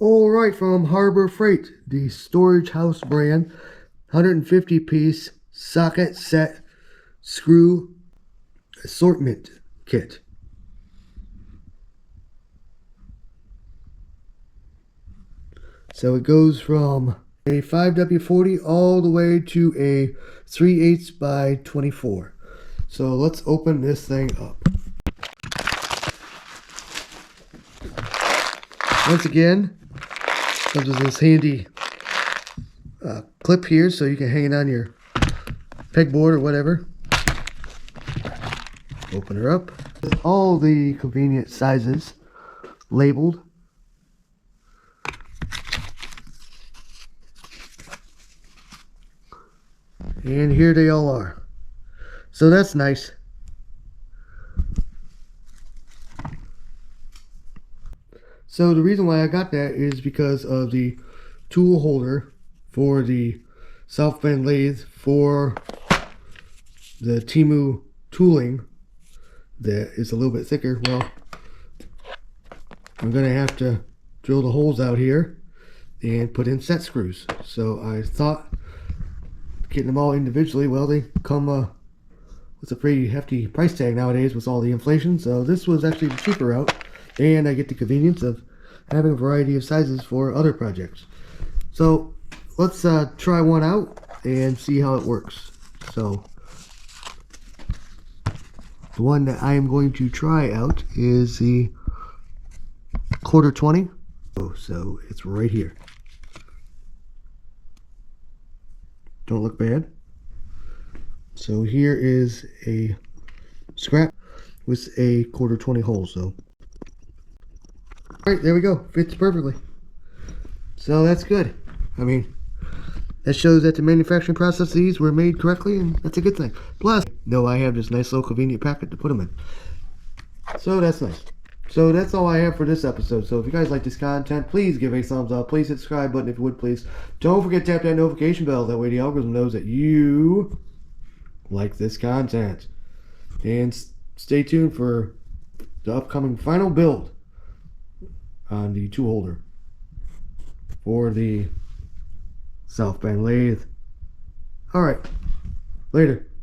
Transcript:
Alright, from Harbor Freight, the Storage House brand, 150 piece socket set screw assortment kit. So it goes from a 5W40 all the way to a 3/8 by 24. So let's open this thing up. Once again, comes with this handy clip here so you can hang it on your pegboard or whatever. Open her up. All the convenient sizes labeled. And here they all are. So that's nice. So the reason why I got that is because of the tool holder for the South Bend lathe for the Temu tooling that is a little bit thicker. Well, I'm going to have to drill the holes out here and put in set screws. So I thought getting them all individually, well, they come with a pretty hefty price tag nowadays with all the inflation. So this was actually the cheaper route. And I get the convenience of having a variety of sizes for other projects. So let's try one out and see how it works. So the one that I am going to try out is the 1/4 20. So it's right here. Don't look bad. So here is a scrap with a 1/4 20 hole. So alright, there we go. Fits perfectly. So that's good. I mean, that shows that the manufacturing processes were made correctly, and that's a good thing. Plus, no, I have this nice little convenient packet to put them in. So that's nice. So that's all I have for this episode. So if you guys like this content, please give a thumbs up. Please hit the subscribe button if you would, please. Don't forget to tap that notification bell. That way the algorithm knows that you like this content. And stay tuned for the upcoming final build on the tool holder for the South Bend lathe. Alright, later.